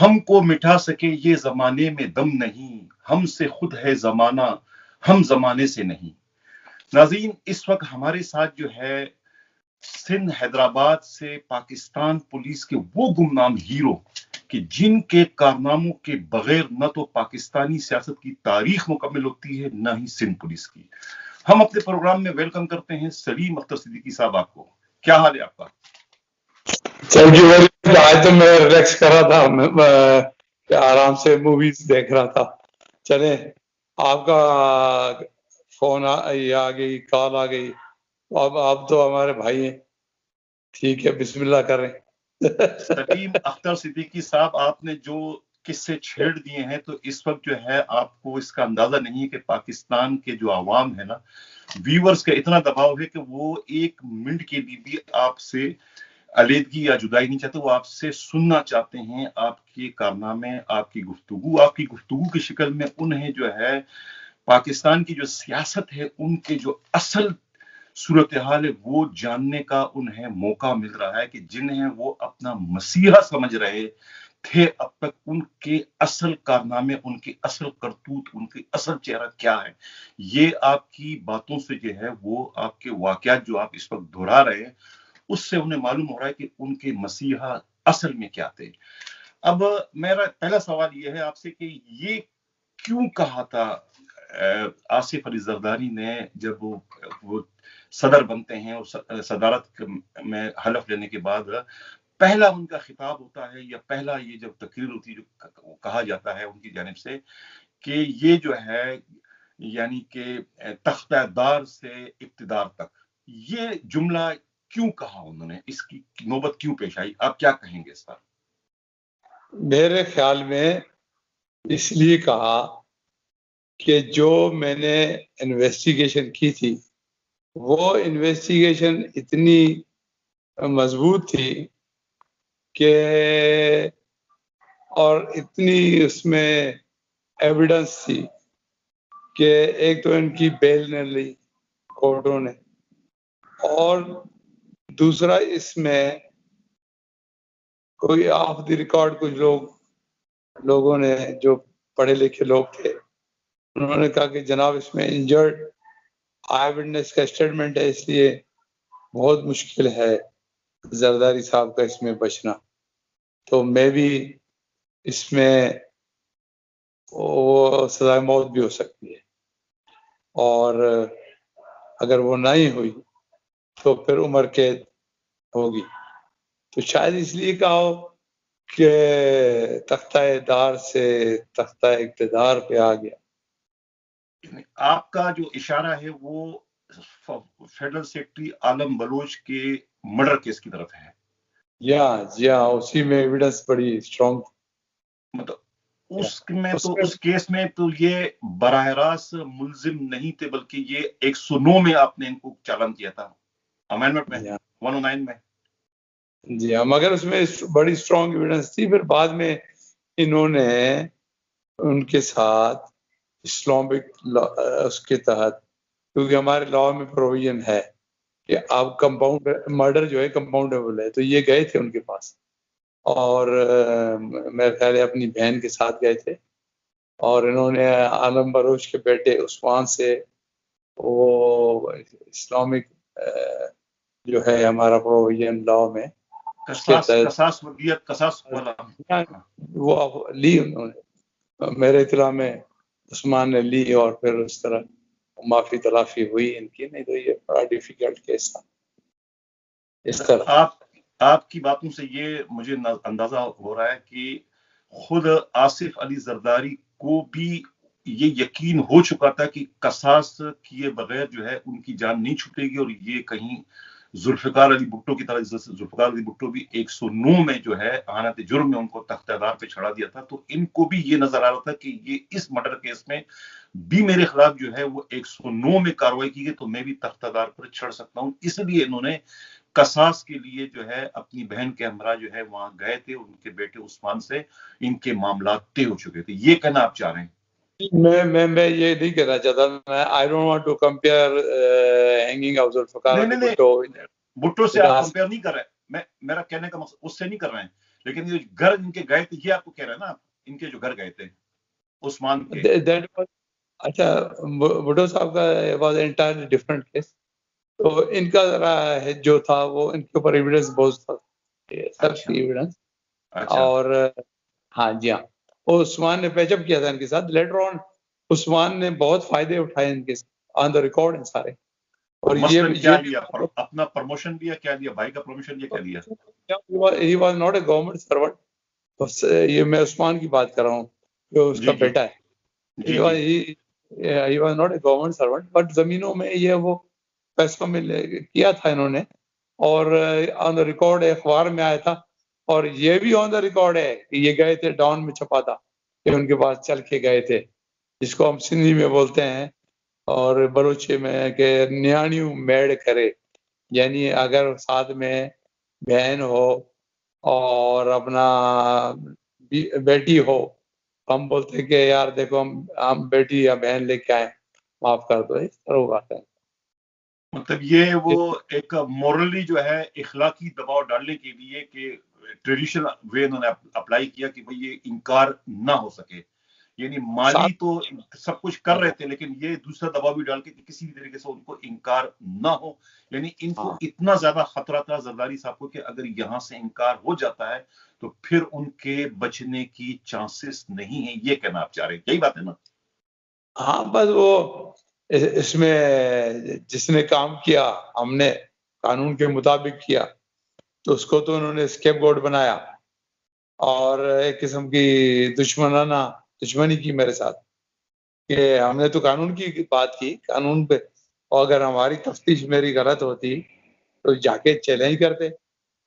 ہم کو مٹا سکے یہ زمانے میں دم نہیں، ہم سے خود ہے زمانہ، ہم زمانے سے نہیں۔ ناظرین، اس وقت ہمارے ساتھ جو ہے سندھ حیدرآباد سے پاکستان پولیس کے وہ گمنام ہیرو کہ جن کے کارناموں کے بغیر نہ تو پاکستانی سیاست کی تاریخ مکمل ہوتی ہے نہ ہی سندھ پولیس کی۔ ہم اپنے پروگرام میں ویلکم کرتے ہیں سلیم اختر صدیقی صاحب۔ آپ کو کیا حال ہے آپ کا؟ Thank you very much. آج تو میں ریلیکس کر رہا تھا، آرام سے موویز دیکھ رہا تھا۔ چلیں، آپ کا فون آ گئی، کال آ گئی، اب آپ تو ہمارے بھائی ہیں، ٹھیک ہے، بسم اللہ کریں۔ سلیم اختر صدیقی صاحب، آپ نے جو قصے چھیڑ دیے ہیں تو اس وقت جو ہے آپ کو اس کا اندازہ نہیں ہے کہ پاکستان کے جو عوام ہے نا، ویورز کا اتنا دباؤ ہے کہ وہ ایک منٹ کے لیے بھی آپ سے علیحدگی یا جدائی نہیں چاہتے، وہ آپ سے سننا چاہتے ہیں، آپ کے کارنامے، آپ کی گفتگو کی شکل میں انہیں جو ہے پاکستان کی جو سیاست ہے ان کے جو اصل صورتحال ہے وہ جاننے کا انہیں موقع مل رہا ہے کہ جنہیں وہ اپنا مسیحا سمجھ رہے تھے اب تک ان کے اصل کارنامے، ان کی اصل کرتوت، ان کی اصل چہرہ کیا ہے۔ یہ آپ کی باتوں سے جو ہے وہ آپ کے واقعات جو آپ اس وقت دہرا رہے ہیں اس سے انہیں معلوم ہو رہا ہے کہ ان کے مسیحا اصل میں کیا تھے۔ اب میرا پہلا سوال یہ ہے آپ سے کہ یہ کیوں کہا تھا آصف علی زرداری نے جب وہ صدر بنتے ہیں اور صدارت میں حلف لینے کے بعد پہلا ان کا خطاب ہوتا ہے یا پہلا یہ جب تقریر ہوتی ہے جو کہا جاتا ہے ان کی جانب سے کہ یہ جو ہے یعنی کہ تختہ دار سے اقتدار تک، یہ جملہ کیوں کہا انہوں نے، اس کی نوبت کیوں پیش آئی؟ آپ کیا کہیں گے اس پر؟ میرے خیال میں اس لیے کہا کہ جو میں نے انویسٹیگیشن کی تھی وہ انویسٹیگیشن اتنی مضبوط تھی کہ اور اتنی اس میں ایویڈنس تھی کہ ایک تو ان کی بیل نے لی کورٹوں نے، اور دوسرا اس میں کوئی آف دی ریکارڈ کچھ لوگوں نے جو پڑھے لکھے لوگ تھے انہوں نے کہا کہ جناب اس میں انجرڈ آئی وٹنس کا اسٹیٹمنٹ ہے، اس لیے بہت مشکل ہے زرداری صاحب کا اس میں بچنا، تو میں بھی اس میں وہ سزائے موت بھی ہو سکتی ہے، اور اگر وہ نہیں ہوئی تو پھر عمر قید ہوگی۔ تو شاید اس لیے کہا ہو کہ تختہ دار سے تختہ اقتدار پہ آ گیا۔ آپ کا جو اشارہ ہے وہ فیڈرل سیکرٹری عالم بلوچ کے مرڈر کیس کی طرف ہے۔ جی ہاں، اسی میں ایویڈنس بڑی اسٹرانگ، مطلب اس کیس میں تو یہ براہ راست ملزم نہیں تھے بلکہ یہ 109 میں آپ نے ان کو چالان کیا تھا، امینڈمنٹ میں 109 میں۔ جی ہاں، مگر اس میں بڑی اسٹرانگ ایویڈنس تھی۔ پھر بعد میں انہوں نے ان کے ساتھ اسلامک اس کے تحت، کیونکہ ہمارے لا میں پروویژن ہے کہ آپ کمپاؤنڈ مرڈر جو ہے کمپاؤنڈیبل ہے، تو یہ گئے تھے ان کے پاس، اور میرے خیال ہے اپنی بہن کے ساتھ گئے تھے، اور انہوں نے عالم بلوچ کے بیٹے عثمان سے وہ اسلامک جو ہے ہمارا پروویژن لا میں قصاص والا وہ لی انہوں نے، میرے اطلاع میں عثمان نے لی، اور پھر اس طرح معافی تلافی ہوئی ان کی، نہیں تو یہ بڑا ڈیفیکلٹ کیس تھا اس طرح۔ آپ کی باتوں سے یہ مجھے اندازہ ہو رہا ہے کہ خود آصف علی زرداری کو بھی یہ یقین ہو چکا تھا کہ قصاص کیے بغیر جو ہے ان کی جان نہیں چھوٹے گی، اور یہ کہیں ذوالفقار علی بھٹو کی طرح، ذوالفقار علی بھٹو بھی 109 میں جو ہے اعانت جرم میں ان کو تختہ دار پہ چڑھا دیا تھا، تو ان کو بھی یہ نظر آ رہا تھا کہ یہ اس مرڈر کیس میں بھی میرے خلاف جو ہے وہ 109 میں کاروائی کی گئی تو میں بھی تختہ دار پر چڑھ سکتا ہوں، اس لیے انہوں نے قصاص کے لیے جو ہے اپنی بہن کے ہمراہ جو ہے وہاں گئے تھے، ان کے بیٹے عثمان سے ان کے معاملات طے ہو چکے تھے۔ یہ کہنا آپ چاہ رہے ہیں؟ میں یہ نہیں کہنا چاہتا، میں I don't want to compare hanging of Zulfiqar Ali Bhutto. Bhutto سے آپ کمپیئر نہیں کر رہے، میرا کہنے کا مقصد اس سے نہیں کر رہے ہیں، لیکن یہ گھر ان کے گئے تھے، یہ آپ کو کہہ رہے ہیں نا، ان کے جو گھر گئے تھے عثمان کے. اچھا بھٹو صاحب کا واز انٹائرلی ڈفرنٹ کیس. تو ان کا ذرا جو تھا وہ ان کے اوپر ایویڈنس بہت تھا، سب ایویڈنس. اور ہاں جی ہاں، عثمان نے پیچ اپ کیا تھا ان کے ساتھ. لیٹر آن عثمان نے بہت فائدے اٹھائے ان کے آن دا ریکارڈ ان سارے. اور مثلاً کیا لیا؟ اپنا پروموشن لیا، کیا لیا؟ بھائی کا پروموشن لیا، کیا لیا؟ He was not a government servant. یہ میں عثمان کی بات کر رہا ہوں جو اس کا بیٹا ہے. he was not a government servant, but زمینوں میں یہ وہ پیسوں میں کیا تھا انہوں نے. اور آن دا ریکارڈ اخبار میں آیا تھا. اور یہ بھی آن دا ریکارڈ ہے کہ یہ گئے تھے، ڈاؤن میں چھپا تھا کہ ان کے پاس چل کے گئے تھے، جس کو ہم سندھی میں بولتے ہیں اور بلوچی میں کہ نیاڑیوں میڑ کرے. یعنی اگر ساتھ میں بہن ہو اور اپنا بیٹی ہو، ہم بولتے کہ یار دیکھو ہم بیٹی یا بہن لے کے آئے، معاف کر دو، اس طرح بات ہے. مطلب یہ وہ ایک مورلی جو ہے اخلاقی دباؤ ڈالنے کے لیے کہ ٹریڈیشنل وے انہوں نے اپلائی کیا کہ بھئی یہ انکار نہ ہو سکے. یعنی مالی تو سب کچھ کر رہے تھے، لیکن یہ دوسرا دباؤ بھی ڈال کے کہ کسی بھی طریقے سے ان کو انکار نہ ہو. یعنی ان کو اتنا زیادہ خطرہ تھا زرداری صاحب کو کہ اگر یہاں سے انکار ہو جاتا ہے تو پھر ان کے بچنے کی چانسز نہیں ہیں. یہ کہنا آپ چاہ رہے ہیں، یہی بات ہے نا؟ ہاں بس وہ اس میں جس نے کام کیا، ہم نے قانون کے مطابق کیا، تو اس کو تو انہوں نے اسکیپ گوڈ بنایا اور ایک قسم کی دشمنی کی میرے ساتھ کہ ہم نے تو قانون کی بات کی، قانون پہ. اور اگر ہماری تفتیش میری غلط ہوتی تو جا کے چیلنج کرتے،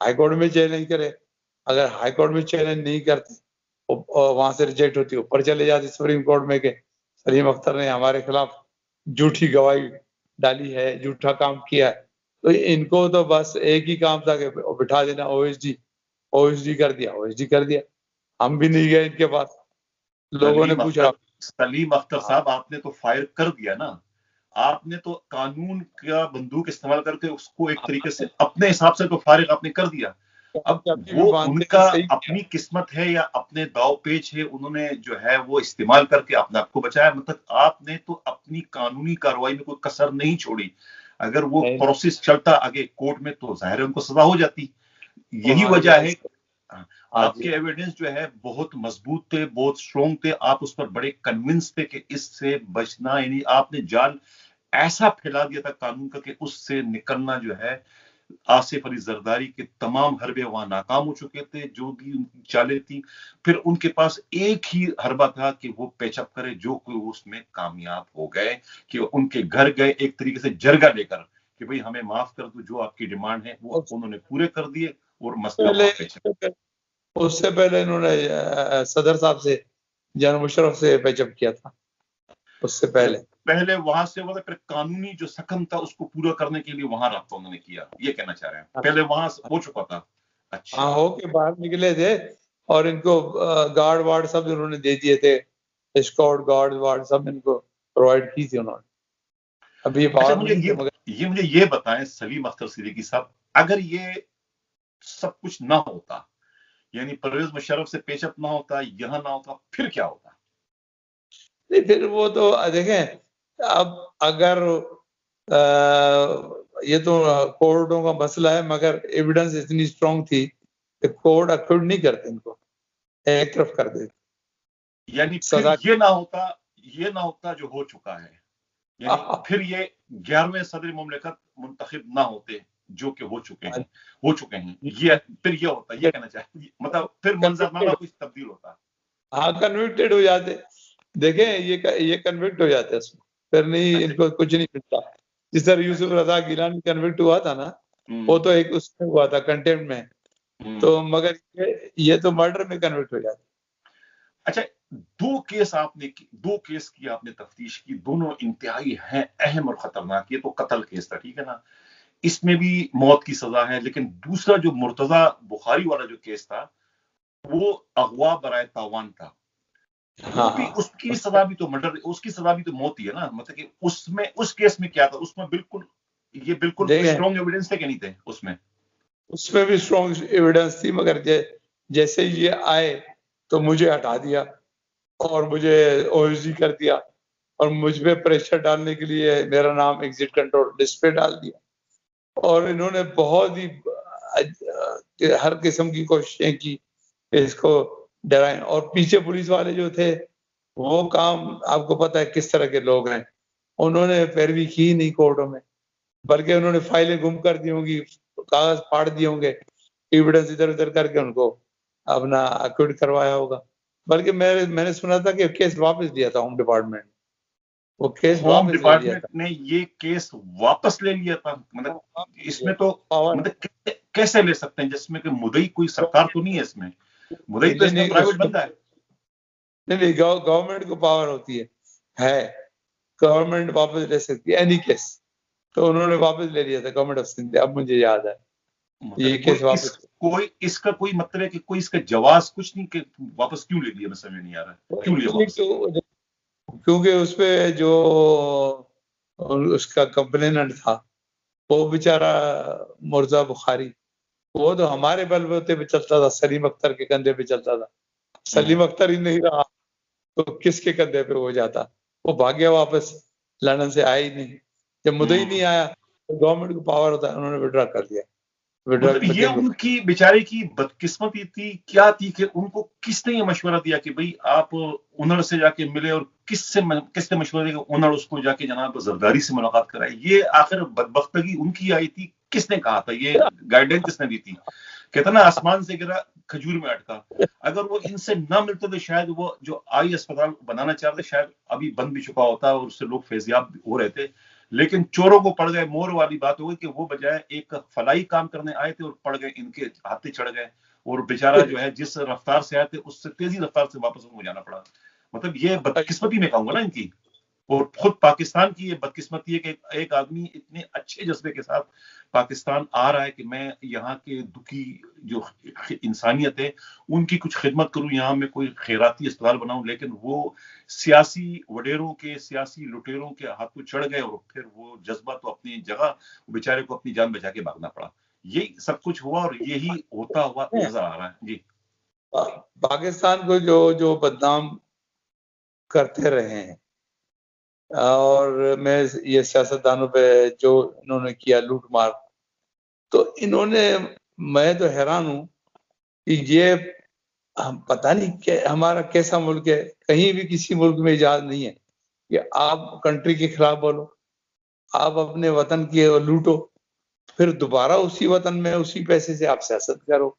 ہائی کورٹ میں چیلنج کرے. اگر ہائی کورٹ میں چیلنج نہیں کرتے، وہاں سے ریجیکٹ ہوتی، اوپر چلے جاتے سپریم کورٹ میں کہ سلیم اختر نے ہمارے خلاف جھوٹی گواہی ڈالی ہے، جھوٹا کام کیا ہے. تو ان کو تو بس ایک ہی کام تھا کہ بٹھا دینا او ایس ڈی کر دیا. ہم بھی نہیں گئے ان کے پاس. لوگوں نے پوچھا سلیم اختر صاحب آپ نے تو فائر کر دیا نا. آپ نے تو قانون کا بندوق استعمال کر کے اس کو ایک طریقے سے اپنے حساب سے تو فارغ آپ نے کر دیا. اب وہ ان کا اپنی قسمت ہے یا اپنے داؤ پیچ ہے، انہوں نے جو ہے وہ استعمال کر کے اپنے آپ کو بچایا. مطلب آپ نے تو اپنی قانونی کارروائی میں کوئی کسر نہیں چھوڑی. اگر وہ پروسیس چلتا آگے کورٹ میں تو ظاہر ہے ان کو سزا ہو جاتی. یہی وجہ ہے آپ کے ایویڈنس جو ہے بہت مضبوط تھے، بہت اسٹرانگ تھے. آپ اس پر بڑے کنونس تھے کہ اس سے بچنا، یعنی آپ نے جال ایسا پھیلا دیا تھا قانون کا کہ اس سے نکلنا جو ہے، آصف علی زرداری کے تمام حربے وہاں ناکام ہو چکے تھے جو بھی ان کی چالیں تھیں. پھر ان کے پاس ایک ہی حربہ تھا کہ وہ پیچ اپ کرے، جو کوئی اس میں کامیاب ہو گئے کہ ان کے گھر گئے ایک طریقے سے جرگہ لے کر کہ بھئی ہمیں معاف کر دو، جو آپ کی ڈیمانڈ ہے وہ انہوں نے پورے کر دیے اور مسئلہ پیچ اپ. اس سے پہلے انہوں نے صدر صاحب سے، جنرل مشرف سے پیچ اپ کیا تھا. اس سے پہلے وہاں سے وہ پھر قانونی جو سکم تھا اس کو پورا کرنے کے لیے وہاں رابطہ انہوں نے کیا. یہ کہنا چاہ رہے ہیں پہلے وہاں ہو چکا تھا. اچھا ہو کے باہر نکلے تھے اور ان کو گارڈ وارڈ سب انہوں نے دے دیے تھے، اسکارٹ گارڈ وارڈ سب ان کو پرووائڈ کی تھی انہوں نے. ابھی مجھے یہ بتائیں سلیم اختر صدیقی صاحب، اگر یہ سب کچھ نہ ہوتا، یعنی پرویز مشرف سے پیچ اپ نہ ہوتا، یہاں نہ ہوتا، پھر کیا ہوتا؟ پھر وہ تو دیکھیں، اب اگر یہ تو کورٹوں کا مسئلہ ہے، مگر ایویڈنس اتنی اسٹرانگ تھی کہ کورٹ اکوڈ نہیں کرتے، ان کو ایک طرف کر دیتے. یعنی پھر یہ نہ ہوتا جو ہو چکا ہے، یعنی پھر یہ 11ویں صدر مملکت منتخب نہ ہوتے جو کہ ہو چکے ہیں. یہ پھر یہ ہوتا، یہ کہنا چاہیے، مطلب پھر منظرنامہ کچھ تبدیل ہوتا. ہاں کنوکٹڈ ہو جاتے. دیکھیں یہ کنوکٹ ہو جاتے اس میں، پھر نہیں ان کو کچھ نہیں ملتا. جس طرح یوسف رضا گیلانی کنوکٹ ہوا تھا نا، وہ تو ایک اس میں ہوا تھا کنٹمپٹ میں، تو مگر یہ تو مرڈر میں کنوکٹ ہو جاتے. اچھا، دو کیس کی آپ نے تفتیش کی، دونوں انتہائی ہیں اہم اور خطرناک. یہ تو قتل کیس تھا، ٹھیک ہے نا، اس میں بھی موت کی سزا ہے. لیکن دوسرا جو مرتضی بخاری والا جو کیس تھا وہ اغوا برائے تاوان تھا. اس کی سزا بھی تو مرڈر، اس کی سزا بھی تو موت ہی ہے نا. مطلب کہ اس کیس میں کیا تھا؟ اس میں بالکل اسٹرانگ ایویڈنس تھے کہ نہیں تھے؟ اس میں بھی اسٹرانگ ایویڈنس تھی، مگر جیسے یہ آئے تو مجھے ہٹا دیا اور مجھے OSD کر دیا اور مجھ پہ پریشر ڈالنے کے لیے میرا نام ایگزٹ کنٹرول لسٹ پہ ڈال دیا. اور انہوں نے بہت ہی ہر قسم کی کوششیں کی اس کو ڈرائیں. اور پیچھے پولیس والے جو تھے وہ کام آپ کو پتہ ہے کس طرح کے لوگ ہیں, انہوں نے پیروی کی نہیں کورٹوں میں, بلکہ انہوں نے فائلیں گم کر دی ہوں گی, کاغذ پھاڑ دیے ہوں گے, ایویڈنس ادھر ادھر کر کے ان کو اپنا ایکوٹ کروایا ہوگا. بلکہ میں نے سنا تھا کہ کیس واپس لیا تھا ہوم ڈپارٹمنٹ, وہ کیس ہوم واپس لے لیا ڈپارٹمنٹ نے یہ کیس واپس لے لیا تھا. مطلب اس میں تو مطلب کیسے لے سکتے ہیں جس میں کہ مدعی کوئی سرکار تو نہیں ہے, اس میں مدعی تو اس میں پرائیویٹ بندہ ہے. نہیں, گورنمنٹ کو پاور ہوتی ہے, گورنمنٹ واپس لے سکتی ہے اینی کیس. تو انہوں نے واپس لے لیا تھا گورنمنٹ آف سندھ, اب مجھے یاد ہے یہ کیس واپس. کوئی اس کا کوئی مطلب ہے کہ کوئی اس کا جواز کچھ نہیں کہ واپس کیوں لے لیا, میں سمجھ نہیں آ رہا کیوں لیا واپس. کیونکہ اس پہ جو اس کا کمپلیننٹ تھا وہ بیچارہ مرزا بخاری, وہ تو ہمارے بلبوتے پہ چلتا تھا, سلیم اختر کے کندھے پہ چلتا تھا. سلیم اختر ہی نہیں رہا تو کس کے کندھے پہ ہو جاتا, وہ بھاگیا واپس, لندن سے آیا ہی نہیں. جب مدعی نہیں آیا تو گورنمنٹ کو پاور ہوتا ہے, انہوں نے وڈرا کر دیا. مطلب یہ ان کی بیچارے کی بدقسمتی تھی کیا تھی کہ ان کو کس نے یہ مشورہ دیا کہ بھئی آپ اونر سے جا کے ملے, اور کس نے مشورہ دیا کہ اونر اس کو جا کے جناب زرداری سے ملاقات کرائے. یہ آخر بدبختگی ان کی آئی تھی, کس نے کہا تھا, یہ گائیڈ لائن کس نے دی تھی؟ کہتا نا آسمان سے گرا کھجور میں اٹکا. اگر وہ ان سے نہ ملتے تو شاید وہ جو آئی اسپتال بنانا چاہ رہے شاید ابھی بند بھی چکا ہوتا اور اس سے لوگ فیضیاب ہو رہے تھے. لیکن چوروں کو پڑ گئے, مور والی بات ہو گئی کہ وہ بجائے ایک فلاحی کام کرنے آئے تھے اور پڑ گئے, ان کے ہاتھے چڑھ گئے, اور بیچارہ جو ہے جس رفتار سے آئے تھے اس سے تیزی رفتار سے واپس ان کو جانا پڑا. مطلب یہ بدقسمتی میں کہوں گا نا ان کی, اور خود پاکستان کی یہ بدقسمتی ہے کہ ایک آدمی اتنے اچھے جذبے کے ساتھ پاکستان آ رہا ہے کہ میں یہاں کے دکھی جو انسانیت ہے ان کی کچھ خدمت کروں, یہاں میں کوئی خیراتی اسپتال بناؤں, لیکن وہ سیاسی وڈیروں کے, سیاسی لٹیروں کے ہاتھوں چڑھ گئے, اور پھر وہ جذبہ تو اپنی جگہ, بیچارے کو اپنی جان بچا کے بھاگنا پڑا. یہی سب کچھ ہوا اور یہی ہوتا ہوا نظر آ رہا ہے. جی, پاکستان کو جو بدنام کرتے رہے ہیں, اور میں یہ سیاستدانوں پہ جو انہوں نے کیا لوٹ مار, تو انہوں نے, میں تو حیران ہوں کہ یہ پتہ نہیں کہ ہمارا کیسا ملک ہے. کہیں بھی کسی ملک میں اجازت نہیں ہے کہ آپ کنٹری کے خلاف بولو, آپ اپنے وطن کی لوٹو, پھر دوبارہ اسی وطن میں اسی پیسے سے آپ سیاست کرو,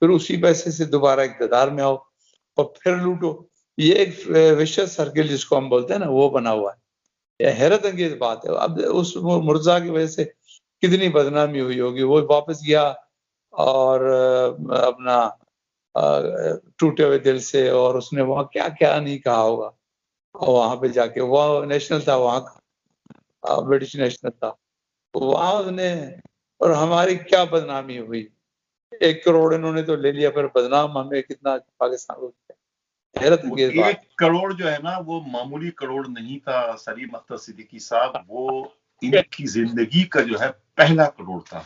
پھر اسی پیسے سے دوبارہ اقتدار میں آؤ اور پھر لوٹو. یہ ایک وشس سرکل جس کو ہم بولتے ہیں نا, وہ بنا ہوا ہے. یہ حیرت انگیز بات ہے. اب اس مرزا کی وجہ سے کتنی بدنامی ہوئی ہوگی. وہ واپس گیا اور اپنا ٹوٹے ہوئے دل سے, اور اس نے وہاں کیا کیا نہیں کہا ہوگا, اور وہاں پہ جا کے, وہ نیشنل تھا وہاں کا, برٹش نیشنل تھا وہاں اس نے, اور ہماری کیا بدنامی ہوئی. 1 کروڑ انہوں نے تو لے لیا, پھر بدنام ہمیں کتنا پاکستان کو. حیرت انگیز بات. 1 کروڑ جو ہے نا وہ معمولی کروڑ نہیں تھا سلیم اختر صدیقی صاحب, وہ ان کی زندگی کا جو ہے پہلا کروڑ تھا.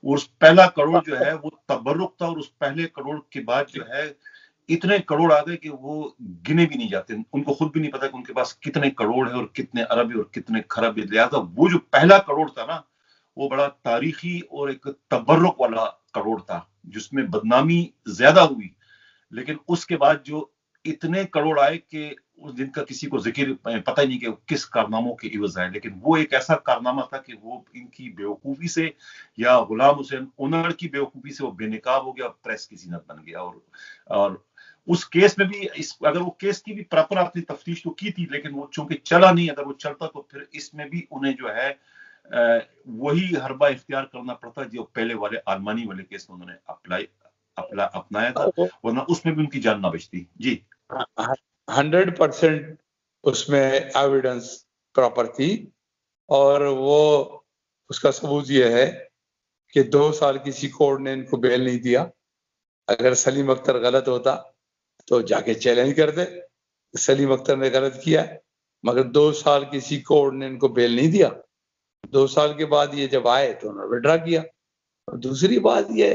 اور اس پہلا کروڑ جو ہے وہ تبرک تھا, اور اس پہلے کروڑ کے بعد جو ہے اتنے کروڑ آ گئے کہ وہ گنے بھی نہیں جاتے. ان کو خود بھی نہیں پتا کہ ان کے پاس کتنے کروڑ ہے اور کتنے ارب اور کتنے خرب. لہٰذا وہ جو پہلا کروڑ تھا نا وہ بڑا تاریخی اور ایک تبرک والا کروڑ تھا, جس میں بدنامی زیادہ ہوئی. لیکن اس کے بعد جو اتنے کروڑ آئے کہ جن کا کسی کو ذکر پتہ ہی نہیں کہ کس کارناموں کے عوض آئے. لیکن وہ ایک ایسا کارنامہ تھا کہ وہ ان کی بیوقوفی سے, یا غلام حسین اونر کی بیوقوفی سے وہ بے نقاب ہو گیا, پریس کی زینت بن گیا. اور اس کیس میں بھی اگر وہ کیس کی بھی پراپر آپ نے تفتیش تو کی تھی, لیکن وہ چونکہ چلا نہیں, اگر وہ چلتا تو پھر اس میں بھی انہیں جو ہے وہی حربہ اختیار کرنا پڑتا جو پہلے والے آلمانی والے کیس میں انہوں نے اپنایا تھا, ورنہ اس میں بھی ان کی جان نہ بچتی. جی, 100% اس میں ایویڈنس پراپر تھی, اور وہ اس کا ثبوت یہ ہے کہ 2 سال کسی کورٹ نے ان کو بیل نہیں دیا. اگر سلیم اختر غلط ہوتا تو جا کے چیلنج کرتے, سلیم اختر نے غلط کیا, مگر 2 سال کسی کورٹ نے ان کو بیل نہیں دیا. 2 سال کے بعد یہ جب آئے تو انہوں نے وڈرا کیا. اور دوسری بات یہ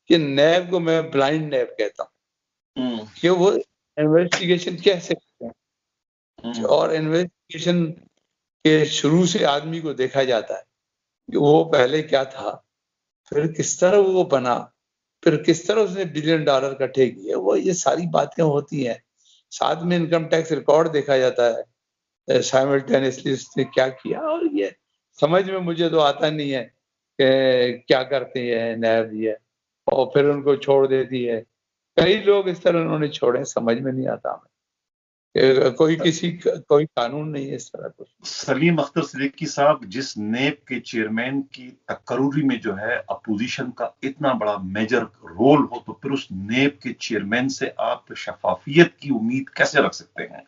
کہ نیب کو میں بلائنڈ نیب کہتا ہوں کہ وہ انویسٹیگیشن کیسے کرتے ہیں، اور انویسٹیگیشن کے شروع سے آدمی کو دیکھا جاتا ہے کہ وہ پہلے کیا تھا، پھر کس طرح وہ بنا، پھر کس طرح اس نے $1 بلین اکٹھے کیے، وہ یہ ساری باتیں ہوتی ہیں. ساتھ میں انکم ٹیکس ریکارڈ دیکھا جاتا ہے سائملٹینیسلی اس نے کیا کیا. اور یہ سمجھ میں مجھے تو آتا نہیں ہے کہ کیا کرتے ہیں نیب یہ، اور پھر ان کو چھوڑ دیتی ہے. کئی لوگ اس طرح انہوں نے چھوڑے، سمجھ میں نہیں آتا ہمیں کہ کوئی قانون نہیں ہے اس طرح کچھ. سلیم اختر صدیقی صاحب، جس نیب کے چیئرمین کی تقرری میں جو ہے اپوزیشن کا اتنا بڑا میجر رول ہو، تو پھر اس نیب کے چیئرمین سے آپ شفافیت کی امید کیسے رکھ سکتے ہیں،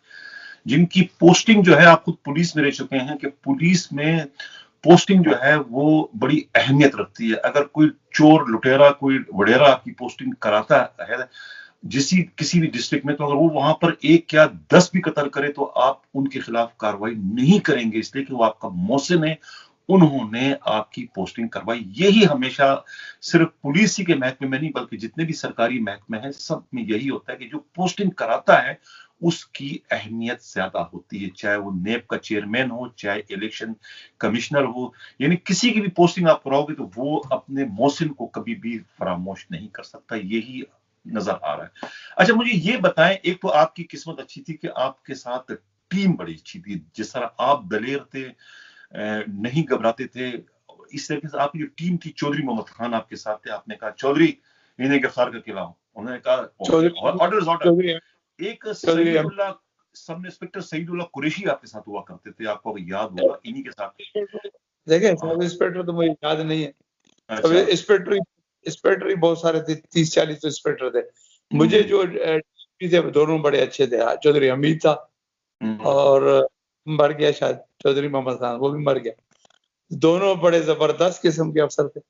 جن کی پوسٹنگ جو ہے، آپ خود پولیس میں رہ چکے ہیں کہ پولیس میں پوسٹنگ جو ہے وہ بڑی اہمیت رکھتی ہے. اگر کوئی چور لٹیرا کوئی وڈیرا آپ کی پوسٹنگ کراتا ہے کسی بھی ڈسٹرکٹ میں، تو اگر وہ وہاں پر 1 یا 10 بھی قتل کرے تو آپ ان کے خلاف کاروائی نہیں کریں گے، اس لیے کہ وہ آپ کا محسن ہے، انہوں نے آپ کی پوسٹنگ کروائی. یہی ہمیشہ صرف پولیس ہی کے محکمے میں نہیں بلکہ جتنے بھی سرکاری محکمے ہیں سب میں یہی ہوتا ہے کہ جو پوسٹنگ کراتا ہے اس کی اہمیت زیادہ ہوتی ہے، چاہے وہ نیب کا چیئرمین ہو، چاہے الیکشن کمشنر ہو. یعنی کسی کی بھی پوسٹنگ آپ کراؤ گے تو وہ اپنے محسن کو کبھی بھی فراموش نہیں کر سکتا. یہی نظر آ رہا ہے. اچھا مجھے یہ بتائیں، ایک تو آپ کی قسمت اچھی تھی کہ آپ کے ساتھ ٹیم بڑی اچھی تھی، جس طرح آپ دلیر تھے، نہیں گھبراتے تھے، اس طریقے سے آپ کی جو ٹیم تھی، چودھری محمد خان آپ کے ساتھ تھے، آپ نے کہا چودھری انہیں گرفتار کر کے لاؤ، انہوں نے کہا آرڈر. ایک سعید اللہ سب انسپکٹر سعید اللہ قریشی آپ کے ساتھ ہوا کرتے تھے، آپ کو یاد ہوگا، انہی کے ساتھ. دیکھیں سب انسپکٹر تو مجھے یاد نہیں ہے، سب انسپکٹر بہت سارے تھے، 30-40 انسپکٹر تھے. مجھے جو تھے دونوں بڑے اچھے تھے. چودھری حمید تھا اور مر گیا شاید چودھری محمد خان، وہ بھی مر گیا. دونوں بڑے زبردست قسم کے افسر تھے،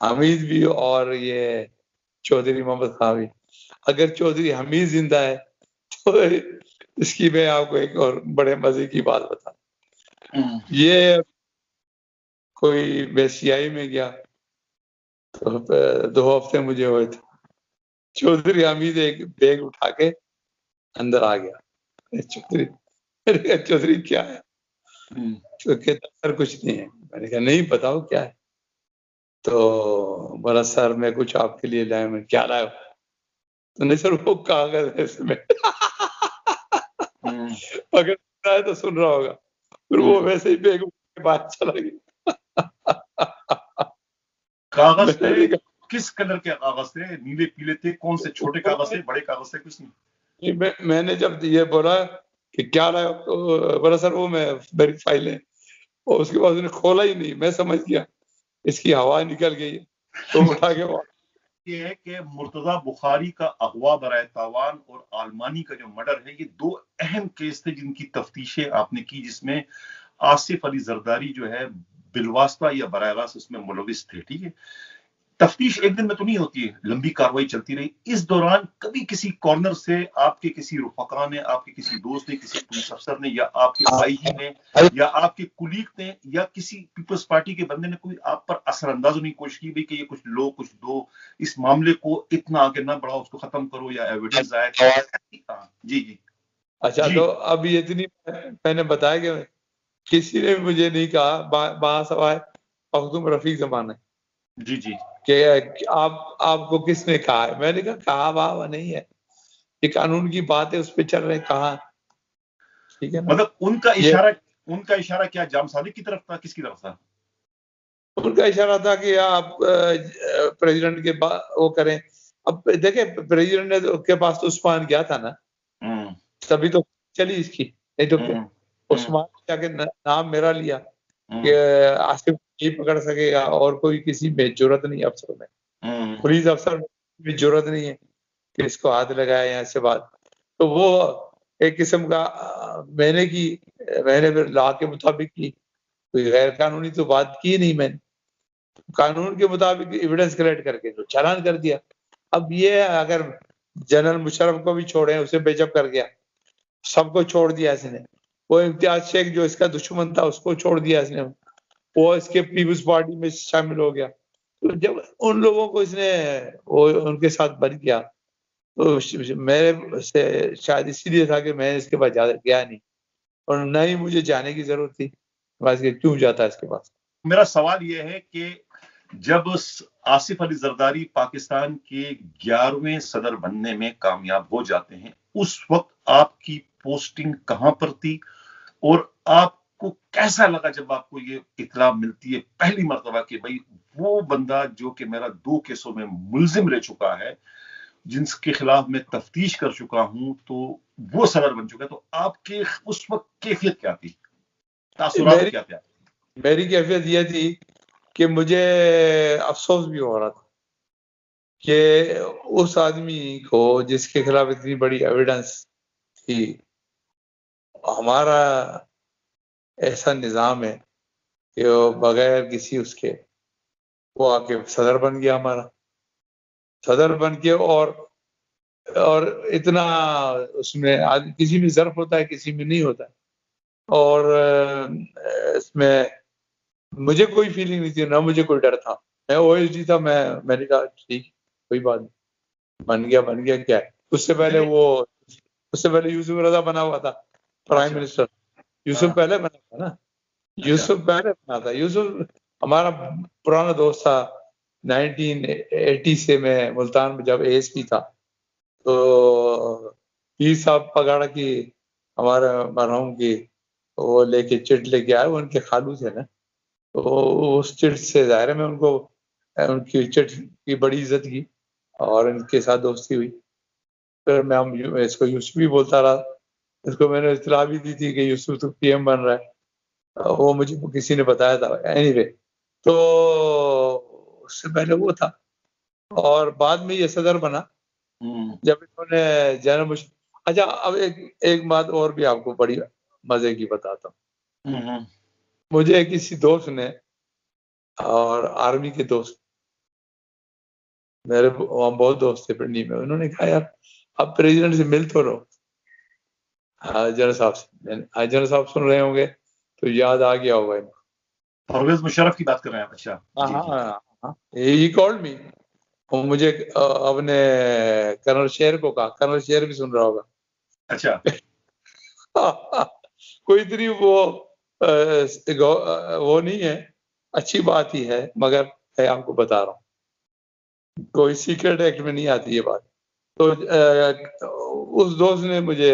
حمید بھی اور یہ چودھری محمد خان بھی. اگر چودھری حمید زندہ ہے تو اس کی میں آپ کو ایک اور بڑے مزے کی بات بتا. یہ کوئی میں سیائی میں گیا تو 2 ہفتے مجھے ہوئے تھے. چودھری حمید ایک بیگ اٹھا کے اندر آ گیا. چودھری کیا ہے؟ کہتا سر کچھ نہیں ہے. میں نے کہا نہیں بتاؤ کیا ہے. تو بولا سر میں کچھ آپ کے لیے لایا. میں کیا لایا؟ تو نہیں سر وہ کاغذ ہے اس میں. اگر سن رہا ہے تو سن رہا ہوگا. پھر وہ ویسے ہی بیگ کے بعد چلا گیا. کاغذ تھے کس کلر کے کاغذ تھے؟ نیلے پیلے تھے؟ کون سے چھوٹے کاغذ تھے بڑے کاغذ تھے؟ کچھ نہیں. میں نے جب یہ بولا کہ کیا رہا ہے، بولا سر وہ میں میری فائل ہے. اور اس کے بعد انہیں کھولا ہی نہیں. میں سمجھ گیا اس کی ہوا نکل گئی ہے تو اٹھا کے یہ ہے کہ مرتضی بخاری کا اغوا برائے تاوان اور آلمانی کا جو مرڈر ہے، یہ 2 اہم کیس تھے جن کی تفتیشیں آپ نے کی، جس میں آصف علی زرداری جو ہے بالواسطہ یا براہ راست اس میں ملوث تھے. ٹھیک ہے، تفتیش ایک دن میں تو نہیں ہوتی ہے، لمبی کاروائی چلتی رہی. اس دوران کبھی کسی کارنر سے آپ کے کسی رفقا نے، آپ کے کسی دوست نے، کسی پولیس افسر نے، یا آپ کے آئی جی نے، یا آپ کے کولیگ نے، یا کسی پیپلز پارٹی کے بندے نے کوئی آپ پر اثر انداز ہونے کی کوشش کی بھی کہ یہ کچھ لو کچھ دو، اس معاملے کو اتنا آگے نہ بڑھاؤ، اس کو ختم کرو، یا ایویڈنس ضائع. جی اچھا تو اب یہ اتنی میں نے بتایا کہ کسی نے مجھے نہیں کہا وہاں سوائے مخدوم رفیق زمانہ جی کہ آپ کو کس نے کہا ہے. میں نے کہا واہ نہیں ہے، یہ قانون کی بات ہے، اس پہ چل رہے کہاں. ٹھیک ہے نا، مطلب ان کا اشارہ کیا جام صادق کی طرف تھا، کس کی طرف تھا؟ ان کا اشارہ تھا کہ آپ پریزیڈنٹ کے وہ کریں. اب دیکھیں پریزیڈنٹ کے پاس تو عثمان گیا تھا نا، تبھی تو چلی اس کی. نہیں تو عثمان کیا کہ نام میرا لیا کہ آصف نہیں پکڑ سکے گا، اور کوئی کسی میں جرت نہیں افسر میں، پولیس افسر میں جرت نہیں ہے کہ اس کو ہاتھ لگایا یا ایسے بات. تو وہ ایک قسم کا میں نے پھر لا کے مطابق کی، کوئی غیر قانونی تو بات کی نہیں. میں نے قانون کے مطابق ایویڈنس کلیکٹ کر کے جو چالان کر دیا. اب یہ اگر جنرل مشرف کو بھی چھوڑے، اسے بے جب کر گیا، سب کو چھوڑ دیا اس نے. وہ امتیاز شیخ جو اس کا دشمن تھا اس کو چھوڑ دیا اس نے، وہ اس کے پیپلز پارٹی میں شامل ہو گیا. تو جب ان لوگوں کو اس نے وہ ان کے ساتھ بن کیا تو میرے سے شاید اسی لیے تھا کہ میں اس کے پاس گیا نہیں اور نہ ہی مجھے جانے کی ضرورت تھی. بس کہ کیوں جاتا اس کے پاس. میرا سوال یہ ہے کہ جب آصف علی زرداری پاکستان کے 11ویں صدر بننے میں کامیاب ہو جاتے ہیں اس وقت آپ کی پوسٹنگ کہاں پر تھی اور آپ کو کیسا لگا جب آپ کو یہ اطلاع ملتی ہے پہلی مرتبہ کہ بھائی وہ بندہ جو کہ میرا 2 کیسوں میں ملزم رہ چکا ہے جن کے خلاف میں تفتیش کر چکا ہوں تو وہ صدر بن چکا ہے، تو آپ کے اس وقت کیفیت کیا تھی، تاثرات کیا تھے؟ میری کیفیت یہ تھی کہ مجھے افسوس بھی ہو رہا تھا کہ اس آدمی کو جس کے خلاف اتنی بڑی ایویڈنس تھی، ہمارا ایسا نظام ہے کہ وہ بغیر کسی اس کے وہ آ کے صدر بن گیا، ہمارا صدر بن کے اور اتنا اس میں کسی میں ظرف ہوتا ہے کسی میں نہیں ہوتا ہے. اور اس میں مجھے کوئی فیلنگ نہیں تھی، نہ مجھے کوئی ڈر تھا. میں او ایس ڈی تھا، میں نے کہا ٹھیک کوئی بات نہیں، بن گیا کیا ہے. اس سے پہلے یوسف رضا بنا ہوا تھا پرائم منسٹر. یوسف پہلے بنا تھا نا، یوسف پہلے بنا تھا. یوسف ہمارا پرانا دوست تھا. 1980 سے میں ملتان میں جب اے ایس پی تھا تو پیر صاحب پگاڑا کی ہمارے مرحوم کی وہ لے کے چٹ لے کے آئے، وہ ان کے خالو تھے نا، تو اس چٹ سے ظاہر ہے میں ان کی چٹ کی بڑی عزت کی اور ان کے ساتھ دوستی ہوئی. پھر میں اس کو یوسف بھی بولتا رہا. اس کو میں نے اطلاع بھی دی تھی کہ یوسف تو پی ایم بن رہا ہے، وہ مجھے کسی نے بتایا تھا. اینی وے تو اس سے پہلے وہ تھا اور بعد میں یہ صدر بنا جب انہوں نے جنرل اچھا اب ایک بات اور بھی آپ کو بڑی مزے کی بتاتا ہوں. مجھے کسی دوست نے اور آرمی کے دوست میرے وہاں بہت دوست تھے پنڈی میں، انہوں نے کہا یار اب پریزیڈنٹ سے مل تو رہو. جنرل صاحب سے جنرل صاحب سن رہے ہوں گے تو یاد آ گیا ہوگا. پرویز مشرف کی بات کر رہے ہیں؟ اچھا ہاں ہی کالڈ می. مجھے اپنے کرنل شیر کو کہا، کرنل شیر بھی سن رہا ہوگا. اچھا کوئی اتنی وہ نہیں ہے، اچھی بات ہی ہے مگر ہے آپ کو بتا رہا ہوں کوئی سیکرٹ ایکٹ میں نہیں آتی یہ بات. تو اس دوست نے مجھے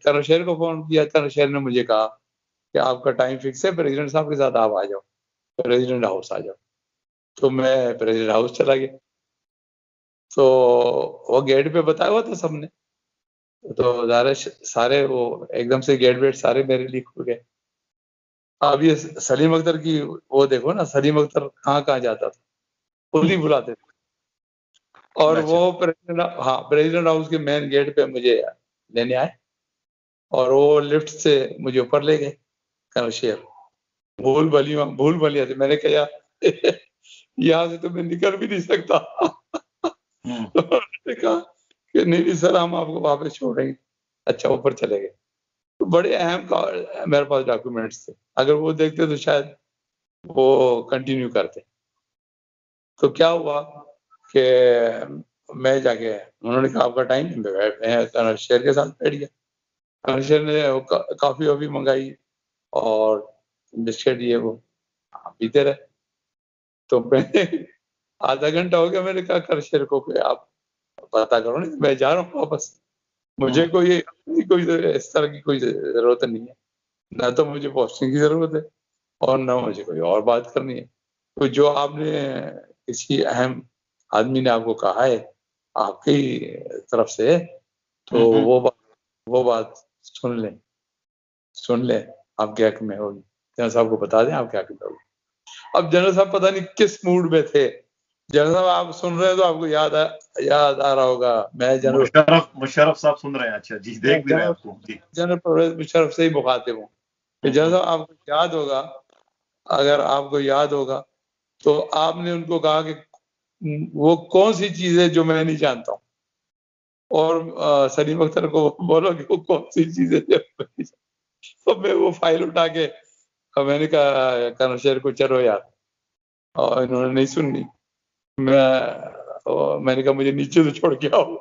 کرنل شیر کو فون کیا. کرنل شیر نے مجھے کہا کہ آپ کا ٹائم فکس ہے، پریزیڈنٹ صاحب کے ساتھ آپ آ جاؤ، پریزیڈنٹ ہاؤس آ جاؤ. تو میں پریزیڈنٹ ہاؤس چلا گیا. تو وہ گیٹ پہ بتایا ہوا تھا سب نے، تو سارے وہ ایک دم سے گیٹ ویٹ سارے میرے لیے کھل گئے. اب یہ سلیم اختر کی وہ دیکھو نا، سلیم اختر کہاں جاتا تھا، خود ہی بلاتے تھے. اور وہ پریزیڈنٹ ہاؤس کے مین گیٹ پہ مجھے لینے آئے اور وہ لفٹ سے مجھے اوپر لے گئے. کرنل شیر بھول بھلیا تھے. میں نے کہا یہاں سے تو میں نکل بھی نہیں سکتا. کہا کہ نہیں سر ہم آپ کو واپس چھوڑیں گے. اچھا اوپر چلے گئے. تو بڑے اہم میرے پاس ڈاکومنٹس تھے، اگر وہ دیکھتے تو شاید وہ کنٹینیو کرتے. تو کیا ہوا کہ میں جا کے انہوں نے کہا آپ کا ٹائم، میں کرنل شیر کے ساتھ بیٹھ گیا. کرنل شیر نے کافی وافی منگائی اور بسکٹ یہ وہ پیتے رہے. تو میں آدھا گھنٹہ ہو گیا، میں نے کہا کرنل شیر کو کہ آپ پتا کرو نہیں میں جا رہا ہوں واپس. مجھے کوئی اس طرح کی کوئی ضرورت نہیں ہے، نہ تو مجھے پوسٹنگ کی ضرورت ہے اور نہ مجھے کوئی اور بات کرنی ہے. تو جو آپ نے کسی اہم آدمی نے آپ کو کہا ہے آپ کی طرف سے، تو وہ بات سن لیں آپ کے حق میں ہوگی. جنرل صاحب کو بتا دیں آپ کے حق میں ہوگی. اب جنرل صاحب پتہ نہیں کس موڈ میں تھے. جنرل صاحب آپ سن رہے ہیں تو آپ کو یاد آ رہا ہوگا، میں مشرف صاحب سن رہے ہیں. اچھا جی، دیکھ بھی رہے ہیں آپ کو. جنرل پرویز مشرف سے ہی مخاطب ہوں. جنرل صاحب آپ کو یاد ہوگا، اگر آپ کو یاد ہوگا تو آپ نے ان کو کہا کہ وہ کون سی چیز ہے جو میں نہیں جانتا ہوں، اور سلیم اختر کو بولو کہ وہ کون سی چیز ہے جو تو میں وہ فائل اٹھا کے میں نے کہا کرنل شیر کو چلو یار، اور انہوں نے نہیں سننی. میں نے کہا مجھے نیچے تو چھوڑ کے آؤ،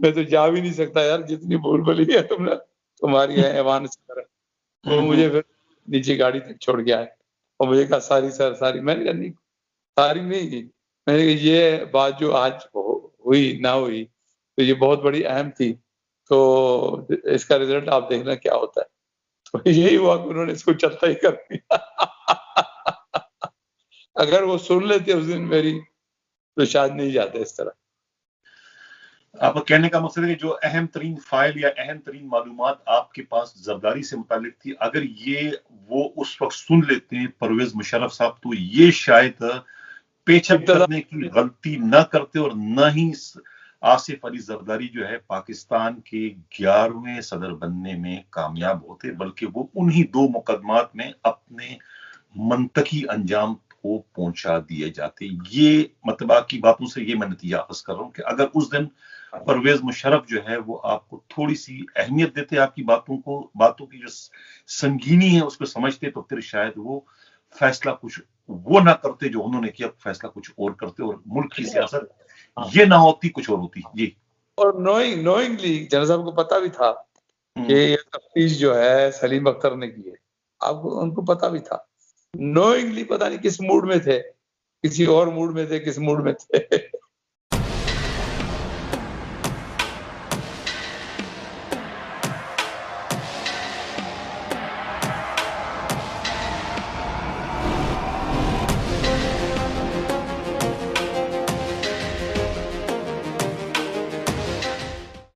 میں تو جا بھی نہیں سکتا یار، جتنی بھول بھلی ہے تم نے، تمہاری ایوان سے طرح۔ وہ مجھے پھر نیچے گاڑی تک چھوڑ کے آئے اور مجھے کہا ساری سر ساری، میں نے کہا نہیں ساری نہیں کی، میں نے کہا یہ بات جو آج ہوئی نہ ہوئی تو یہ بہت بڑی اہم تھی، تو اس کا رزلٹ آپ دیکھنا کیا ہوتا ہے۔ تو یہی ہوا کہ انہوں نے اس کو چلتا ہی کر دیا۔ اگر وہ سن لیتے اس دن میری تو شاید نہیں جاتے اس طرح۔ آپ کا کہنے کا مقصد ہے کہ جو اہم ترین فائل یا اہم ترین معلومات آپ کے پاس زرداری سے متعلق تھی، اگر یہ وہ اس وقت سن لیتے ہیں پرویز مشرف صاحب، تو یہ شاید پیچھک کرنے کی غلطی نہ کرتے اور نہ ہی آصف علی زرداری جو ہے پاکستان کے 11ویں صدر بننے میں کامیاب ہوتے، بلکہ وہ انہی 2 مقدمات میں اپنے منطقی انجام کو پہنچا دیے جاتے۔ یہ مطلب آپ کی باتوں سے یہ میں نتیجہ اخذ کر رہا ہوں کہ اگر اس دن پرویز مشرف جو ہے وہ آپ کو تھوڑی سی اہمیت دیتے، آپ کی باتوں کی جو سنگینی ہے اس کو سمجھتے، تو پھر شاید وہ فیصلہ کچھ وہ نہ کرتے جو انہوں نے کیا، فیصلہ کچھ اور کرتے اور ملک کی سیاست یہ نہ ہوتی، کچھ اور ہوتی۔ جی، اور نوئنگلی جنرل صاحب کو پتا بھی تھا کہ یہ تفتیش جو ہے سلیم اختر نے کی ہے، آپ کو ان کو پتا بھی تھا، نوئنگلی پتا نہیں کس موڈ میں تھے، کسی اور موڈ میں تھے، کس موڈ میں تھے۔